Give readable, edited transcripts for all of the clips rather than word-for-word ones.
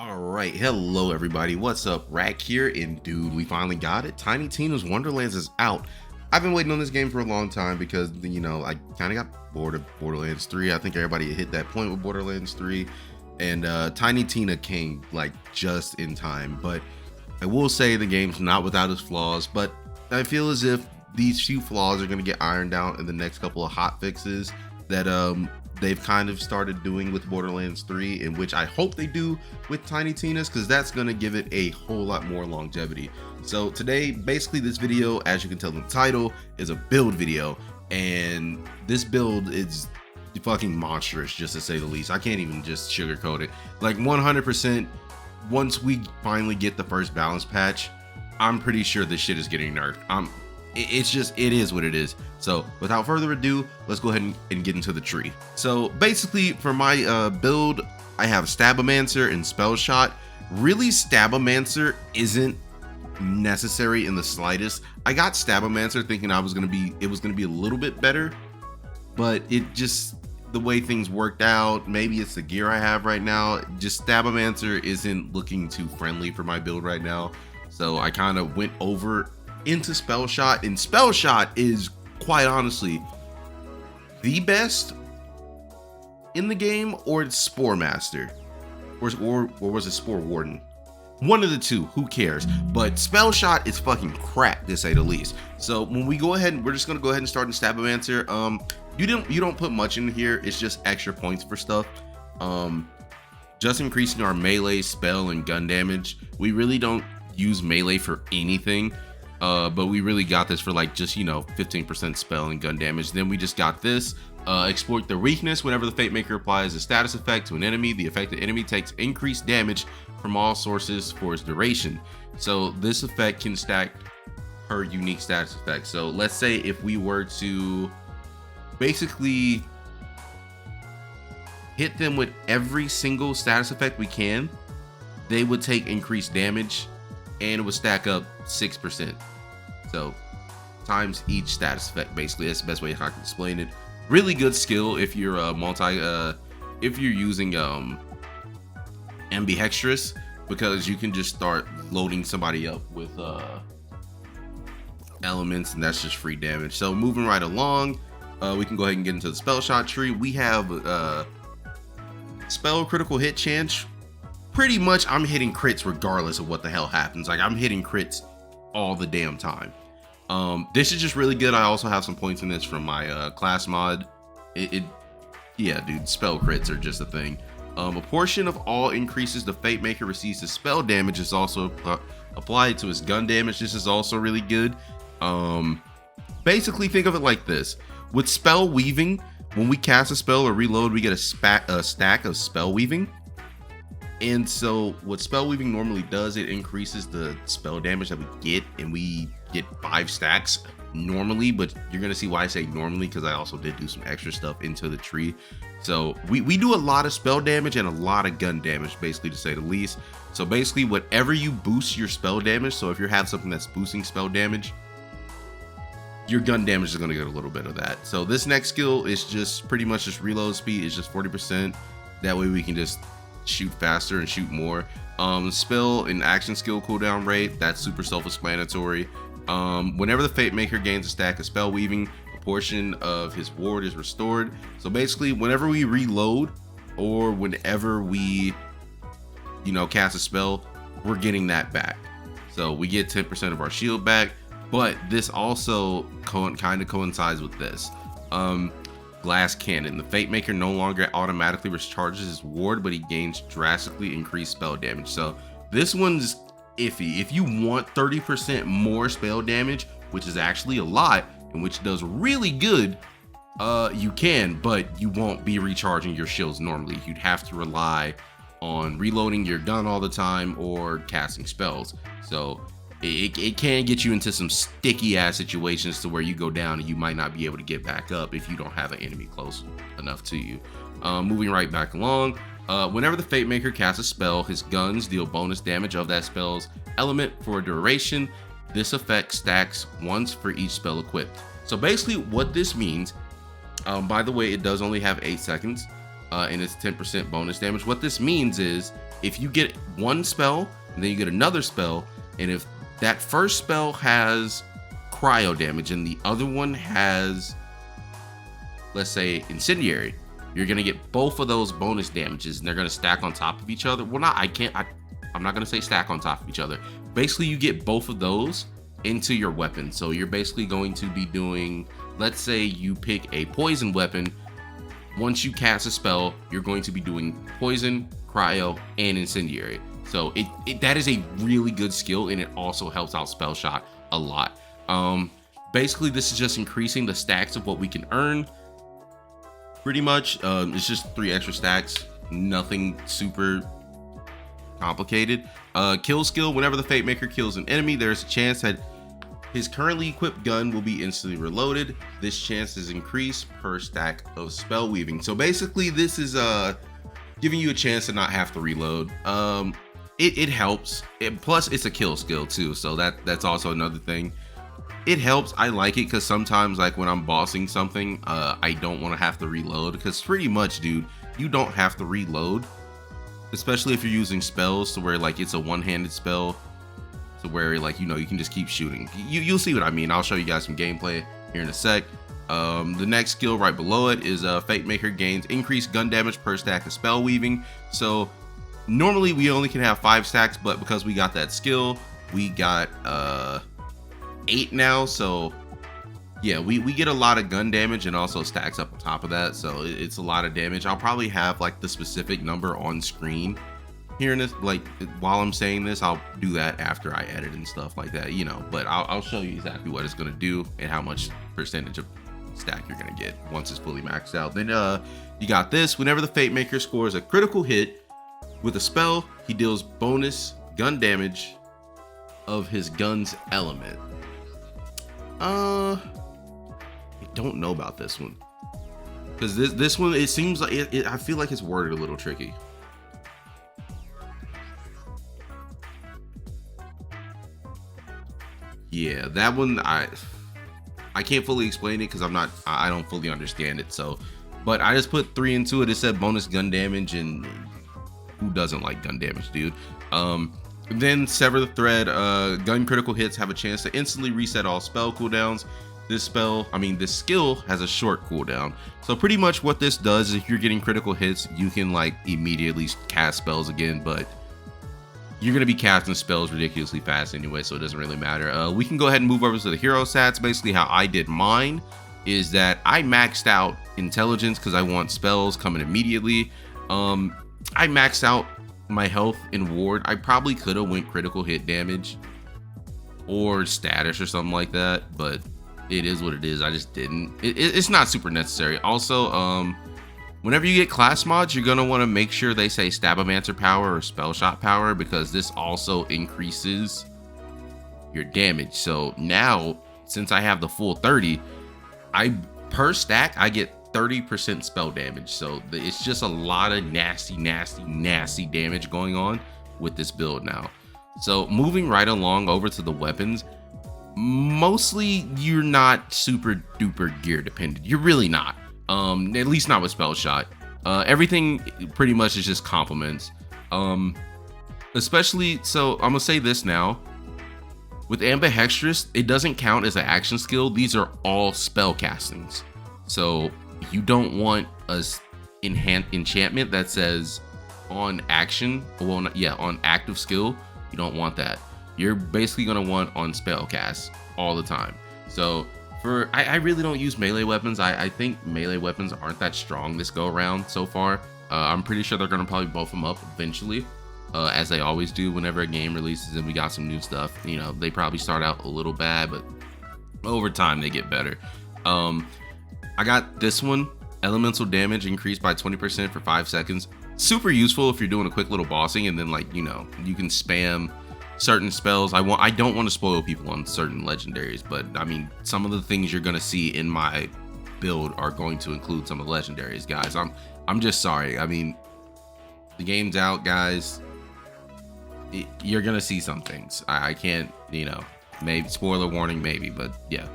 All right, hello everybody. What's up? Rack here, and dude, we finally got it. Tiny Tina's Wonderlands is out. I've been waiting on this game for a long time because I kind of got bored of Borderlands 3. I think everybody hit that point with Borderlands 3, and Tiny Tina came like just in time. But I will say the game's not without its flaws, but I feel as if these few flaws are going to get ironed out in the next couple of hot fixes that they've kind of started doing with Borderlands 3, in which I hope they do with Tiny Tina's, because that's going to give it a whole lot more longevity. So today, basically this video, as you can tell in the title, is a build video, and this build is fucking monstrous, just to say the least. I can't even just sugarcoat it. Like 100%, once we finally get the first balance patch, I'm pretty sure this shit is getting nerfed. It is what it is. So without further ado, let's go ahead and get into the tree. So basically for my build, I have Stabomancer and SpellShot. Really, Stabomancer isn't necessary in the slightest. I got Stabomancer thinking it was gonna be a little bit better, but it just, the way things worked out, maybe it's the gear I have right now, just Stabomancer isn't looking too friendly for my build right now. So I kind of went over into SpellShot, and SpellShot is quite honestly the best in the game, or it's Spore Master, or was it Spore Warden? One of the two, who cares? But SpellShot is fucking crap, to say the least. So when we go ahead, we're just gonna go ahead and start in Stabomancer. You don't put much in here. It's just extra points for stuff. Just increasing our melee, spell, and gun damage. We really don't use melee for anything. But we really got this for like just 15% spell and gun damage. Then we just got this, exploit their weakness. Whenever the Fate Maker applies a status effect to an enemy, the affected enemy takes increased damage from all sources for its duration. So this effect can stack per unique status effect. So let's say if we were to basically hit them with every single status effect we can, they would take increased damage, and it would stack up 6%. So times each status effect, basically. That's the best way I can explain it. Really good skill if you're if you're using ambidextrous, because you can just start loading somebody up with elements, and that's just free damage. So moving right along, we can go ahead and get into the SpellShot tree. We have spell critical hit chance. Pretty much I'm hitting crits regardless of what the hell happens. Like, I'm hitting crits all the damn time. This is just really good. I also have some points in this from my class mod. Yeah, dude, spell crits are just a thing. A portion of all increases the Fate Maker receives his spell damage is also applied to his gun damage. This is also really good. Basically think of it like this. With spell weaving, when we cast a spell or reload, we get a stack of spell weaving. And so what spell weaving normally does, it increases the spell damage that we get, and we get 5 stacks normally, but you're gonna see why I say normally, because I also did do some extra stuff into the tree. So we do a lot of spell damage and a lot of gun damage, basically, to say the least. So basically whatever you boost your spell damage, so if you have something that's boosting spell damage, your gun damage is going to get a little bit of that. So this next skill is just pretty much just reload speed is just 40%. That way we can just shoot faster and shoot more. Spell and action skill cooldown rate, that's super self-explanatory. Whenever the Fate Maker gains a stack of spell weaving, a portion of his ward is restored. So basically whenever we reload, or whenever we cast a spell, we're getting that back. So we get 10% of our shield back. But this also kind of coincides with this. Glass Cannon. The Fate Maker no longer automatically recharges his ward, but he gains drastically increased spell damage. So this one's iffy. If you want 30% more spell damage, which is actually a lot, and which does really good, you can, but you won't be recharging your shields normally. You'd have to rely on reloading your gun all the time or casting spells. So it can get you into some sticky ass situations to where you go down and you might not be able to get back up if you don't have an enemy close enough to you. Moving right back along, whenever the Fate Maker casts a spell, his guns deal bonus damage of that spell's element for a duration. This effect stacks once for each spell equipped. So basically what this means, by the way, it does only have 8 seconds, and it's 10% bonus damage. What this means is if you get one spell and then you get another spell, and if that first spell has cryo damage and the other one has, let's say, incendiary, you're gonna get both of those bonus damages, and they're gonna stack on top of each other. Well, I'm not gonna say stack on top of each other. Basically, you get both of those into your weapon. So you're basically going to be doing, let's say you pick a poison weapon. Once you cast a spell, you're going to be doing poison, cryo, and incendiary. So that is a really good skill, and it also helps out SpellShot a lot. Basically, this is just increasing the stacks of what we can earn. Pretty much, it's just 3 extra stacks. Nothing super complicated. Kill skill: whenever the Fate Maker kills an enemy, there's a chance that his currently equipped gun will be instantly reloaded. This chance is increased per stack of spell weaving. So basically, this is giving you a chance to not have to reload. It helps. Plus, it's a kill skill too, so that's also another thing. It helps. I like it because sometimes, like when I'm bossing something, I don't want to have to reload, because pretty much, dude, you don't have to reload, especially if you're using spells to where like it's a one-handed spell, to where like, you know, you can just keep shooting. You'll see what I mean. I'll show you guys some gameplay here in a sec. The next skill right below it is Fate Maker gains increased gun damage per stack of spell weaving. So normally we only can have 5 stacks, but because we got that skill, we got 8 now. So yeah, we get a lot of gun damage, and also stacks up on top of that, so it's a lot of damage. I'll probably have like the specific number on screen here in this, like while I'm saying this. I'll do that after I edit and stuff like that, you know, but I'll show you exactly what it's going to do and how much percentage of stack you're going to get once it's fully maxed out. Then you got this: whenever the Fate Maker scores a critical hit with a spell, he deals bonus gun damage of his gun's element. I don't know about this one, because this one, it seems like I feel like it's worded a little tricky. Yeah, that one I can't fully explain it because I don't fully understand it. So, but I just put 3 into it. It said bonus gun damage, and who doesn't like gun damage, dude? Then sever the thread. Gun critical hits have a chance to instantly reset all spell cooldowns. This skill has a short cooldown. So pretty much what this does is, if you're getting critical hits, you can like immediately cast spells again, but you're going to be casting spells ridiculously fast anyway, so it doesn't really matter. We can go ahead and move over to the hero stats. Basically how I did mine is that I maxed out intelligence because I want spells coming immediately. I maxed out my health and ward. I probably could have went critical hit damage or status or something like that, but it is what it is. I just didn't. It's not super necessary. Also, whenever you get class mods, you're gonna want to make sure they say Stabomancer power or SpellShot power, because this also increases your damage. So now, since I have the full 30, per stack I get 30% spell damage. So it's just a lot of nasty damage going on with this build now. So moving right along over to the weapons, mostly you're not super duper gear dependent. You're really not, at least not with SpellShot. Everything pretty much is just compliments. Especially, so I'm gonna say this now, with Ambidextrous, it doesn't count as an action skill. These are all spell castings. So you don't want a enchantment that says on action, well, yeah, on active skill. You don't want that. You're basically gonna want on spell cast all the time. So I really don't use melee weapons. I think melee weapons aren't that strong this go around so far. I'm pretty sure they're gonna probably buff them up eventually, as they always do whenever a game releases and we got some new stuff. You know, they probably start out a little bad, but over time they get better. I got this one: elemental damage increased by 20% for 5 seconds. Super useful if you're doing a quick little bossing, and then, like, you know, you can spam certain spells. I don't want to spoil people on certain legendaries, but I mean, some of the things you're gonna see in my build are going to include some of the legendaries, guys. I'm just sorry. I mean, the game's out, guys. You're gonna see some things. I can't, you know, maybe spoiler warning, maybe, but yeah.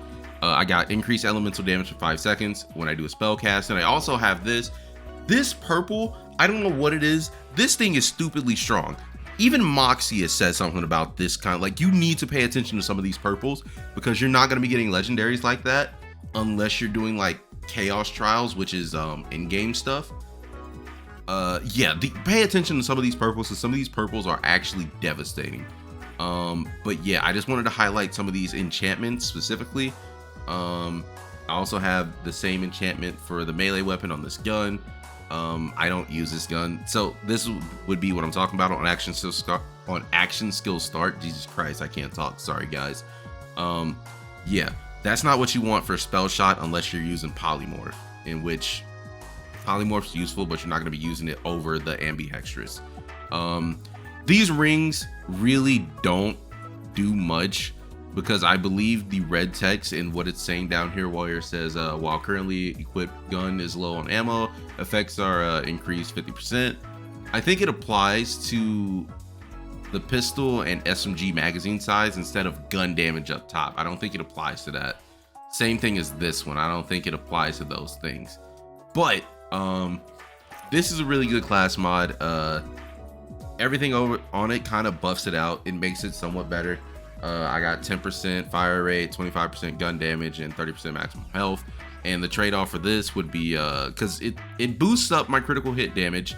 I got increased elemental damage for 5 seconds when I do a spell cast, and I also have this purple. I don't know what it is. This thing is stupidly strong. Even Moxie has said something about this kind of like, you need to pay attention to some of these purples because you're not going to be getting legendaries like that unless you're doing like Chaos Trials, which is in-game stuff. Yeah, pay attention to some of these purples because some of these purples are actually devastating. But yeah, I just wanted to highlight some of these enchantments specifically. I also have the same enchantment for the melee weapon on this gun. I don't use this gun, so this would be what I'm talking about on action skill start. Jesus Christ, I can't talk. Sorry guys. Yeah, that's not what you want for spell shot unless you're using polymorph, in which polymorph's useful, but you're not going to be using it over the ambidextrous. These rings really don't do much because I believe the red text in what it's saying down here while it says while currently equipped gun is low on ammo, effects are increased 50%. I think it applies to the pistol and SMG magazine size instead of gun damage up top. I don't think it applies to that. Same thing as this one. I don't think it applies to those things. But this is a really good class mod. Everything over on it kind of buffs it out. It makes it somewhat better. I got 10% fire rate, 25% gun damage, and 30% maximum health. And the trade-off for this would be because it boosts up my critical hit damage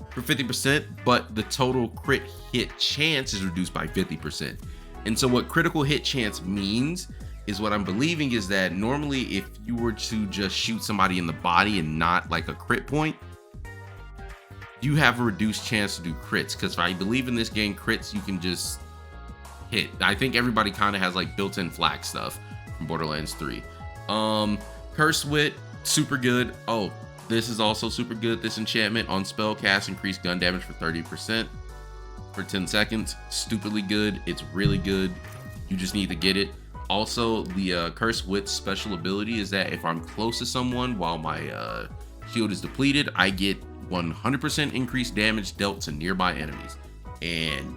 for 50%, but the total crit hit chance is reduced by 50%. And so what critical hit chance means is, what I'm believing is that normally if you were to just shoot somebody in the body and not like a crit point, you have a reduced chance to do crits, because I believe in this game crits you can just hit. I think everybody kind of has like built-in flak stuff from Borderlands 3. Curse Wit, super good. Oh, this is also super good. This enchantment on spell cast increased gun damage for 30% for 10 seconds. Stupidly good. It's really good. You just need to get it. Also, the Curse Wit special ability is that if I'm close to someone while my shield is depleted, I get 100% increased damage dealt to nearby enemies, and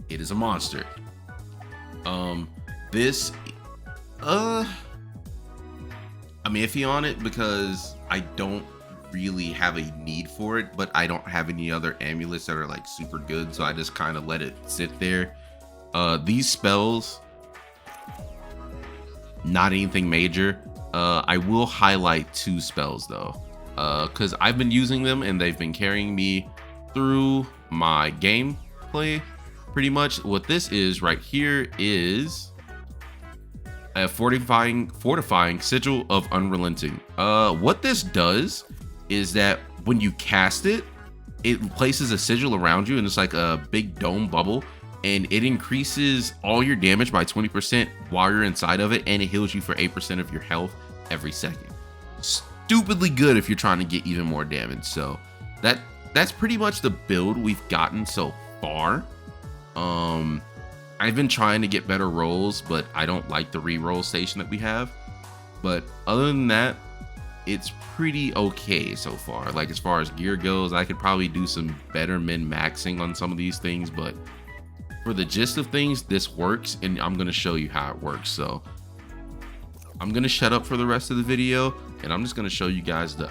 it is a monster. This I'm iffy on it because I don't really have a need for it, but I don't have any other amulets that are like super good, so I just kind of let it sit there. These spells, not anything major. I will highlight 2 spells though, because I've been using them and they've been carrying me through my gameplay pretty much. What this is right here is a fortifying sigil of unrelenting. What this does is that when you cast it, it places a sigil around you, and it's like a big dome bubble, and it increases all your damage by 20% while you're inside of it, and it heals you for 8% of your health every second. Stupidly good if you're trying to get even more damage. So that's pretty much the build we've gotten so far. I've been trying to get better rolls, but I don't like the re-roll station that we have. But other than that, it's pretty okay so far. Like as far as gear goes, I could probably do some better min-maxing on some of these things, but for the gist of things, this works, and I'm gonna show you how it works. So I'm gonna shut up for the rest of the video, and I'm just gonna show you guys the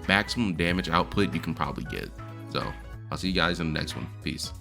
maximum damage output you can probably get. So I'll see you guys in the next one. Peace.